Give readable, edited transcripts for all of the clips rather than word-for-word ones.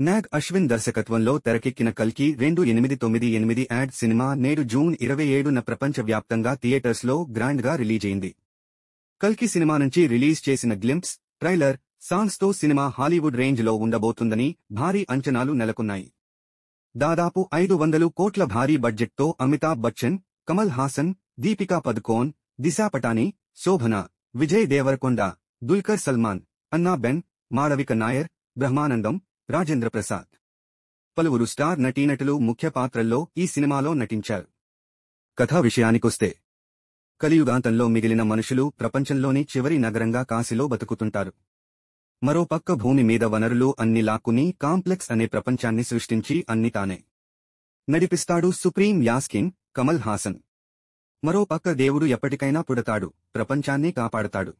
నాగ్ అశ్విన్ దర్శకత్వంలో తెరకెక్కిన కల్కి 2898 యాడ్ సినిమా నేడు జూన్ 27న ప్రపంచవ్యాప్తంగా థియేటర్స్లో గ్రాండ్గా రిలీజైంది. కల్కి సినిమా నుంచి రిలీజ్ చేసిన గ్లింప్స్, ట్రైలర్, సాంగ్స్తో సినిమా హాలీవుడ్ రేంజ్లో ఉండబోతుందని భారీ అంచనాలు నెలకొన్నాయి. దాదాపు 500 కోట్ల భారీ బడ్జెట్తో అమితాబ్ బచ్చన్, కమల్ హాసన్, దీపికా పదుకోన్, దిశా పటాని, శోభన, విజయ్ దేవరకొండ, దుల్కర్ సల్మాన్, అన్నా బెన్, మాళవిక నాయర్, బ్రహ్మానందం, రాజేంద్ర ప్రసాద్ పలువురు స్టార్ నటీనటులు ముఖ్య పాత్రల్లో ఈ సినిమాలో నటించారు. కథా విషయానికొస్తే కలియుగాంతంలో మిగిలిన మనుషులు ప్రపంచంలోని చివరి నగరంగా కాశీలో బతుకుతుంటారు. మరోపక్క భూమి మీద వనరులు అన్ని లాక్కుని కాంప్లెక్స్ అనే ప్రపంచాన్ని సృష్టించి అన్ని తానే నడిపిస్తాడు సుప్రీం యాస్కిన్, కమల్ హాసన్. మరోపక్క దేవుడు ఎప్పటికైనా పుడతాడు, ప్రపంచాన్ని కాపాడతాడు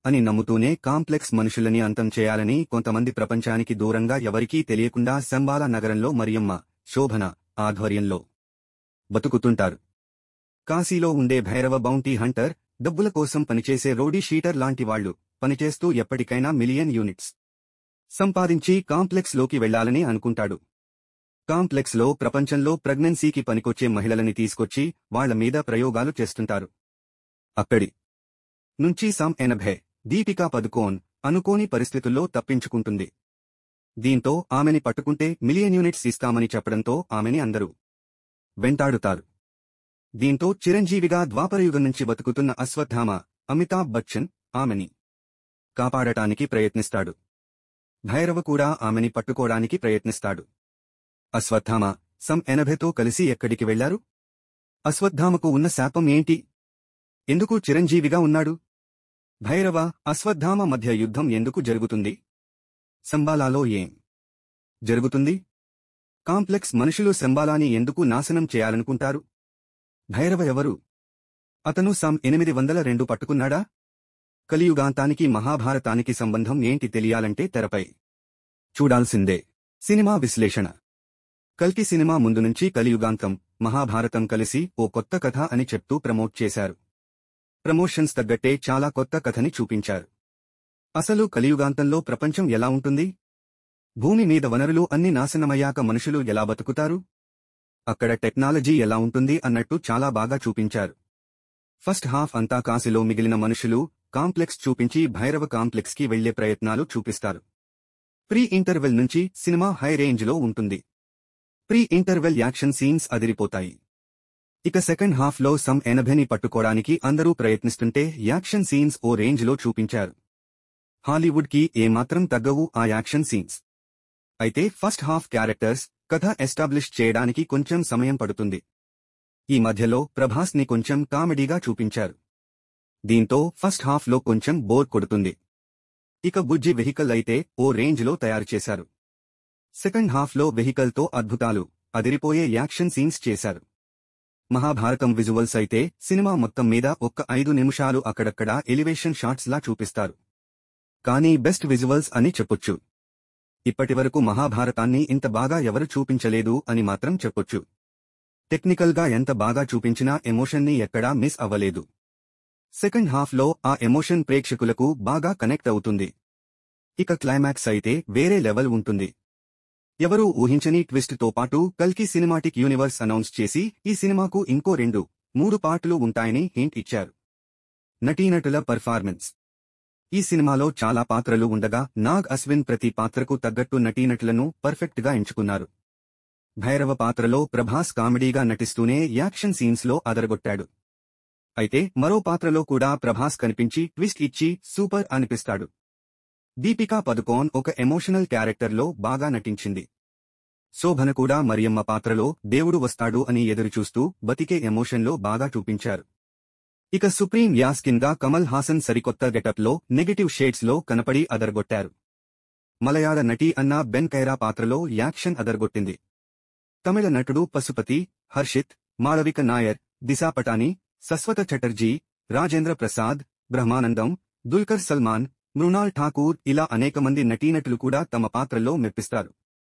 అని నమ్ముతూనే కాంప్లెక్స్ మనుషులని అంతం చేయాలని కొంతమంది ప్రపంచానికి దూరంగా ఎవరికీ తెలియకుండా శంబాలా నగరంలో మరియమ్మ, శోభన ఆధ్వర్యంలో బతుకుతుంటారు. కాశీలో ఉండే భైరవ బౌంటీ హంటర్, డబ్బుల కోసం పనిచేసే రోడీ షీటర్ లాంటి వాళ్లు పనిచేస్తూ ఎప్పటికైనా మిలియన్ యూనిట్స్ సంపాదించి కాంప్లెక్స్లోకి వెళ్లాలని అనుకుంటాడు. కాంప్లెక్స్లో ప్రపంచంలో ప్రెగ్నెన్సీకి పనికొచ్చే మహిళలని తీసుకొచ్చి వాళ్ల మీద ప్రయోగాలు చేస్తుంటారు. అక్కడి నుంచి సమ్ 80 దీపికా పదుకోన్ అనుకోని పరిస్థితుల్లో తప్పించుకుంటుంది. దీంతో ఆమెని పట్టుకుంటే మిలియన్ యూనిట్స్ ఇస్తామని చెప్పడంతో ఆమెని అందరూ వెంటాడుతారు. దీంతో చిరంజీవిగా ద్వాపరయుగం నుంచి బతుకుతున్న అశ్వత్థామ, అమితాబ్ బచ్చన్ ఆమెని కాపాడటానికి ప్రయత్నిస్తాడు. భైరవ కూడా ఆమెని పట్టుకోవడానికి ప్రయత్నిస్తాడు. అశ్వత్థామ, సమ్ 80తో కలిసి ఎక్కడికి వెళ్లారు? అశ్వత్థామకు ఉన్న శాపం ఏంటి? ఎందుకు చిరంజీవిగా ఉన్నాడు? భైరవ, అశ్వత్థామ మధ్య యుద్ధం ఎందుకు జరుగుతుంది? శంబాలాలో ఏం జరుగుతుంది? కాంప్లెక్స్ మనుషులు శంబాలాని ఎందుకు నాశనం చేయాలనుకుంటారు? భైరవ ఎవరు? అతను సమ్ 802 పట్టుకున్నాడా? కలియుగాంతానికి మహాభారతానికి సంబంధం ఏంటి తెలియాలంటే తెరపై చూడాల్సిందే. సినిమా విశ్లేషణ. కల్కి సినిమా ముందు నుంచి కలియుగాంతం, మహాభారతం కలిసి ఓ కొత్త కథ అని చెప్తూ ప్రమోట్ చేశారు. ప్రమోషన్స్ తగ్గట్టే చాలా కొత్త కథని చూపించారు. అసలు కలియుగాంతంలో ప్రపంచం ఎలా ఉంటుంది? భూమి మీద వనరులు అన్ని నాశనమయ్యాక మనుషులు ఎలా బతుకుతారు? అక్కడ టెక్నాలజీ ఎలా ఉంటుంది అన్నట్టు చాలా బాగా చూపించారు. ఫస్ట్ హాఫ్ అంతా కాశీలో మిగిలిన మనుషులు, కాంప్లెక్స్ చూపించి భైరవ కాంప్లెక్స్కి వెళ్లే ప్రయత్నాలు చూపిస్తారు. ప్రీ ఇంటర్వెల్ నుంచి సినిమా హై రేంజ్లో ఉంటుంది. ప్రీ ఇంటర్వెల్ యాక్షన్ సీన్స్ అదిరిపోతాయి. ఇక సెకండ్ హాఫ్లో సమ్ 80ని పట్టుకోవడానికి అందరూ ప్రయత్నిస్తుంటే యాక్షన్ సీన్స్ ఓ రేంజ్లో చూపించారు. హాలీవుడ్కి ఏమాత్రం తగ్గవు ఆ యాక్షన్ సీన్స్. అయితే ఫస్ట్ హాఫ్ క్యారెక్టర్స్, కథ ఎస్టాబ్లిష్ చేయడానికి కొంచెం సమయం పడుతుంది. ఈ మధ్యలో ప్రభాస్ని కొంచెం కామెడీగా చూపించారు. దీంతో ఫస్ట్ హాఫ్లో కొంచెం బోర్ కొడుతుంది. ఇక బుజ్జి వెహికల్ అయితే ఓ రేంజ్లో తయారు చేశారు. సెకండ్ హాఫ్లో వెహికల్తో అద్భుతాలు, అదిరిపోయే యాక్షన్ సీన్స్ చేశారు. మహాభారతం విజువల్స్ అయితే సినిమా మొత్తం మీద ఒక్క 5 నిమిషాలు అక్కడక్కడా ఎలివేషన్ షాట్స్లా చూపిస్తారు. కానీ బెస్ట్ విజువల్స్ అని చెప్పొచ్చు. ఇప్పటివరకు మహాభారతాన్ని ఇంత బాగా ఎవరు చూపించలేదు అని మాత్రం చెప్పొచ్చు. టెక్నికల్గా ఎంత బాగా చూపించినా ఎమోషన్ని ఎక్కడా మిస్ అవ్వలేదు. సెకండ్ హాఫ్లో ఆ ఎమోషన్ ప్రేక్షకులకు బాగా కనెక్ట్ అవుతుంది. ఇక క్లైమాక్స్ అయితే వేరే లెవెల్ ఉంటుంది. ఎవరూ ఊహించని ట్విస్ట్తో పాటు కల్కి సినిమాటిక్ యూనివర్స్ అనౌన్స్ చేసి ఈ సినిమాకు ఇంకో 2-3 పార్టులు ఉంటాయని హింట్ ఇచ్చారు. నటీనటుల పర్ఫార్మెన్స్. ఈ సినిమాలో చాలా పాత్రలు ఉండగా నాగ్ అశ్విన్ ప్రతి పాత్రకు తగ్గట్టు నటీనటులను పర్ఫెక్ట్గా ఎంచుకున్నారు. భైరవ పాత్రలో ప్రభాస్ కామెడీగా నటిస్తూనే యాక్షన్ సీన్స్లో అదరగొట్టాడు. అయితే మరో పాత్రలో కూడా ప్రభాస్ కనిపించి ట్విస్ట్ ఇచ్చి సూపర్ అనిపిస్తాడు. దీపికా పదుకోన్ ఒక ఎమోషనల్ క్యారెక్టర్లో బాగా నటించింది. శోభన కూడా మరియమ్మ పాత్రలో దేవుడు వస్తాడు అని ఎదురుచూస్తూ బతికే ఎమోషన్లో బాగా చూపించారు. ఇక సుప్రీం యాస్కిన్గా కమల్ హాసన్ సరికొత్త గెటప్లో నెగటివ్ షేడ్స్లో కనపడి అదరగొట్టారు. మలయాళ నటి అన్నా బెన్ కైరా పాత్రలో యాక్షన్ అదరగొట్టింది. తమిళ నటుడు పశుపతి, హర్షిత్, మాళవిక నాయర్, దిశా పటాని, సస్వత చటర్జీ, రాజేంద్ర ప్రసాద్, బ్రహ్మానందం, దుల్కర్ సల్మాన్, మృణాల్ ఠాకూర్ ఇలా అనేక మంది నటీనటులు కూడా తమ పాత్రల్లో మెప్పిస్తారు.